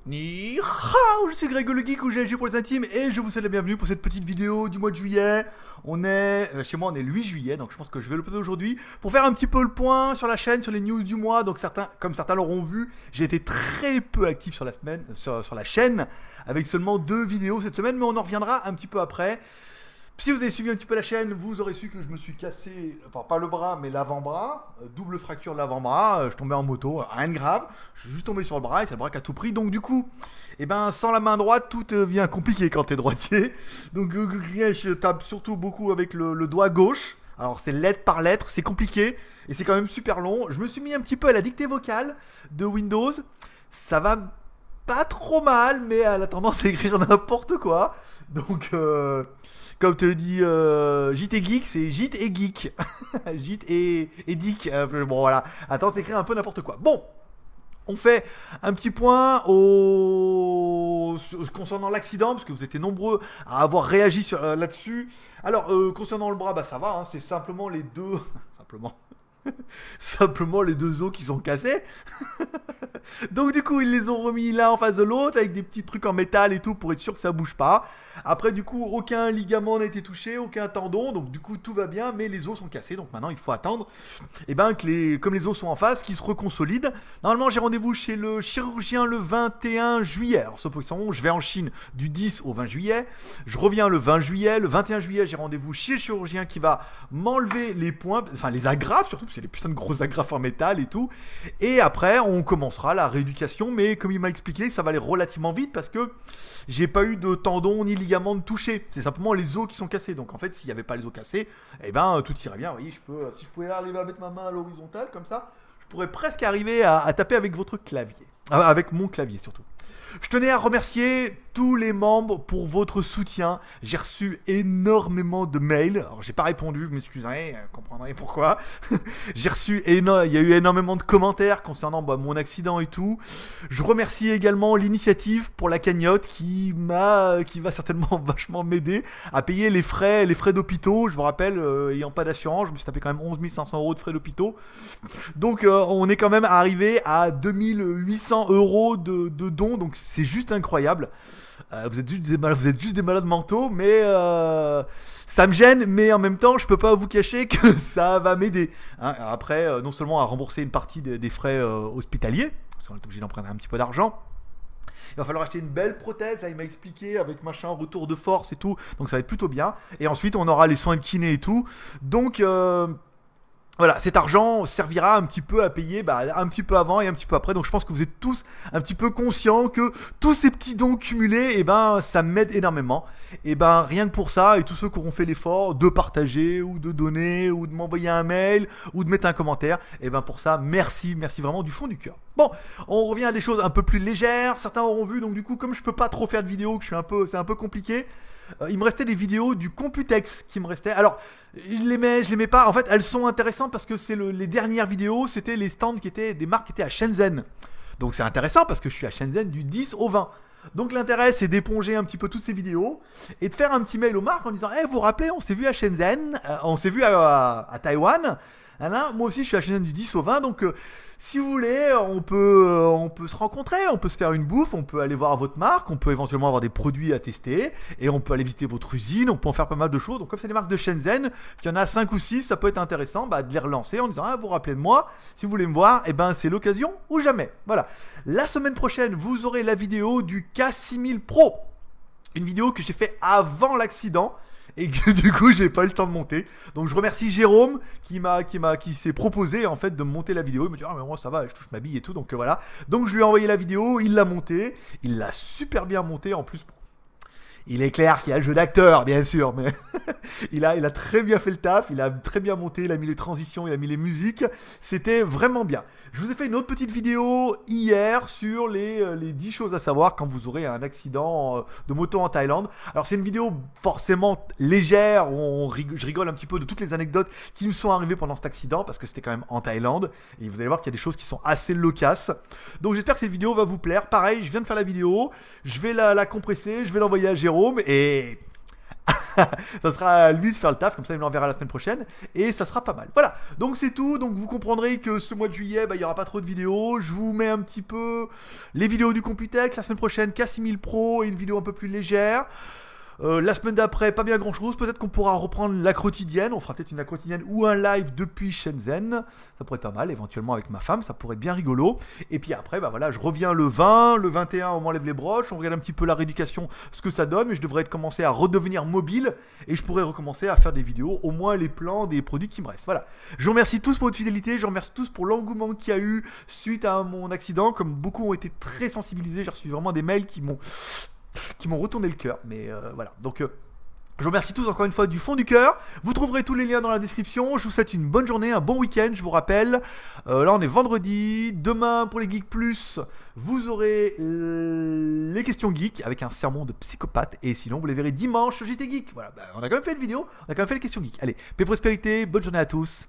Ni hao, je suis Greg le Geek ou GLG pour les intimes et je vous souhaite la bienvenue pour cette petite vidéo du mois de juillet. On est, chez moi on est le 8 juillet, donc je pense que je vais le poser aujourd'hui pour faire un petit peu le point sur la chaîne, sur les news du mois. Donc comme certains l'auront vu, j'ai été très peu actif sur la semaine, sur la chaîne, avec seulement 2 vidéos cette semaine, mais on en reviendra un petit peu après. Si vous avez suivi un petit peu la chaîne, vous aurez su que je me suis cassé, enfin pas le bras, mais l'avant-bras, double fracture de l'avant-bras, je tombais en moto, rien de grave, je suis juste tombé sur le bras et c'est le bras qui a tout pris, donc du coup, sans la main droite, tout devient compliqué quand t'es droitier, donc je tape surtout beaucoup avec le doigt gauche, alors c'est lettre par lettre, c'est compliqué, et c'est quand même super long, je me suis mis un petit peu à la dictée vocale de Windows, ça va pas trop mal, mais elle a tendance à écrire n'importe quoi, donc... Comme te dit JT Geek, c'est JT et Geek. JT et Dick. Bon voilà, attends, c'est écrit un peu n'importe quoi. Bon, on fait un petit point concernant l'accident, parce que vous étiez nombreux à avoir réagi là-dessus. Alors, concernant le bras, bah ça va, hein, c'est simplement les deux... Simplement les deux os qui sont cassés. Donc du coup ils les ont remis l'un en face de l'autre avec des petits trucs en métal et tout pour être sûr que ça bouge pas. Après du coup aucun ligament n'a été touché, aucun tendon, donc du coup tout va bien, mais les os sont cassés, donc maintenant il faut attendre comme les os sont en face, qu'ils se reconsolident. Normalement j'ai rendez-vous chez le chirurgien le 21 juillet. Alors sauf que je vais en Chine du 10 au 20 juillet, je reviens le 20 juillet, le 21 juillet j'ai rendez-vous chez le chirurgien qui va m'enlever les points, enfin les agrafes surtout, parce que c'est les putains de grosses agrafes en métal et tout, et après on commencera la rééducation, mais comme il m'a expliqué, ça va aller relativement vite parce que j'ai pas eu de tendon ni ligament de toucher. C'est simplement les os qui sont cassés. Donc en fait, s'il n'y avait pas les os cassés, tout irait bien. Vous voyez, si je pouvais arriver à mettre ma main à l'horizontale comme ça, je pourrais presque arriver à taper avec votre clavier. Avec mon clavier surtout. Je tenais à remercier tous les membres pour votre soutien. J'ai reçu énormément de mails. Alors j'ai pas répondu, je m'excuserai, comprendrez pourquoi. Il y a eu énormément de commentaires concernant mon accident et tout. Je remercie également l'initiative pour la cagnotte qui va certainement vachement m'aider à payer les frais d'hôpitaux. Je vous rappelle, ayant pas d'assurance, je me suis tapé quand même 11 500 € de frais d'hôpitaux. Donc on est quand même arrivé à 2800 € de dons, donc c'est juste incroyable. Vous êtes juste des malades mentaux, mais ça me gêne, mais en même temps je peux pas vous cacher que ça va m'aider, hein. Après non seulement à rembourser une partie des frais hospitaliers, parce qu'on est obligé d'emprunter un petit peu d'argent. Il va falloir acheter une belle prothèse, là il m'a expliqué, avec machin retour de force et tout, donc ça va être plutôt bien. Et ensuite on aura les soins de kiné et tout, donc voilà, cet argent servira un petit peu à payer un petit peu avant et un petit peu après. Donc je pense que vous êtes tous un petit peu conscients que tous ces petits dons cumulés, ça m'aide énormément. Rien que pour ça, et tous ceux qui auront fait l'effort de partager ou de donner ou de m'envoyer un mail ou de mettre un commentaire, pour ça, merci vraiment du fond du cœur. Bon, on revient à des choses un peu plus légères. Certains auront vu, donc du coup, comme je peux pas trop faire de vidéos, que c'est un peu compliqué. Il me restait des vidéos du Computex qui me restaient. Alors, je l'aimais pas. En fait, elles sont intéressantes parce que les dernières vidéos, c'était les stands des marques qui étaient à Shenzhen. Donc c'est intéressant parce que je suis à Shenzhen du 10 au 20. Donc l'intérêt, c'est d'éponger un petit peu toutes ces vidéos et de faire un petit mail aux marques en disant vous vous rappelez, on s'est vu à Shenzhen, on s'est vu à Taïwan. Moi aussi je suis à Shenzhen du 10 au 20, donc si vous voulez on peut se rencontrer, on peut se faire une bouffe, on peut aller voir votre marque, on peut éventuellement avoir des produits à tester et on peut aller visiter votre usine, on peut en faire pas mal de choses. Donc comme c'est des marques de Shenzhen, qu'il y en a 5 ou 6, ça peut être intéressant de les relancer en disant vous vous rappelez de moi, si vous voulez me voir, c'est l'occasion ou jamais. Voilà, la semaine prochaine vous aurez la vidéo du K6000 Pro, une vidéo que j'ai fait avant l'accident et que du coup j'ai pas eu le temps de monter. Donc je remercie Jérôme qui s'est proposé en fait de monter la vidéo. Il me dit mais moi ça va, je touche ma bille et tout, donc voilà. Donc je lui ai envoyé la vidéo, il l'a montée, il l'a super bien montée en plus. Il est clair qu'il y a le jeu d'acteur, bien sûr, mais il a très bien fait le taf, il a très bien monté, il a mis les transitions, il a mis les musiques, c'était vraiment bien. Je vous ai fait une autre petite vidéo hier sur les 10 choses à savoir quand vous aurez un accident de moto en Thaïlande. Alors c'est une vidéo forcément légère, où je rigole un petit peu de toutes les anecdotes qui me sont arrivées pendant cet accident, parce que c'était quand même en Thaïlande, et vous allez voir qu'il y a des choses qui sont assez locasses. Donc j'espère que cette vidéo va vous plaire. Pareil, je viens de faire la vidéo, je vais la compresser, je vais l'envoyer à Jérôme, et Ça sera à lui de faire le taf, comme ça il me l'enverra la semaine prochaine, et ça sera pas mal. Voilà, donc c'est tout, donc vous comprendrez que ce mois de juillet, il y aura pas trop de vidéos, je vous mets un petit peu les vidéos du Computex, la semaine prochaine K6000 Pro et une vidéo un peu plus légère. La semaine d'après, pas bien grand chose. Peut-être qu'on pourra reprendre la quotidienne. On fera peut-être une la quotidienne ou un live depuis Shenzhen. Ça pourrait être pas mal, éventuellement avec ma femme. Ça pourrait être bien rigolo. Et puis après, voilà, je reviens le 20. Le 21, on m'enlève les broches. On regarde un petit peu la rééducation, ce que ça donne. Mais je devrais commencer à redevenir mobile. Et je pourrais recommencer à faire des vidéos. Au moins les plans des produits qui me restent. Voilà. Je vous remercie tous pour votre fidélité. Je vous remercie tous pour l'engouement qu'il y a eu suite à mon accident. Comme beaucoup ont été très sensibilisés, j'ai reçu vraiment des mails qui m'ont retourné le cœur. Mais voilà. Donc je vous remercie tous encore une fois du fond du cœur. Vous trouverez tous les liens dans la description. Je vous souhaite une bonne journée, un bon week-end. Je vous rappelle, là on est vendredi. Demain pour les Geeks Plus, vous aurez les questions geeks avec un sermon de psychopathe. Et sinon vous les verrez dimanche. J'étais geek. Voilà, on a quand même fait une vidéo. On a quand même fait les questions geeks. Allez, paix prospérité. Bonne journée à tous.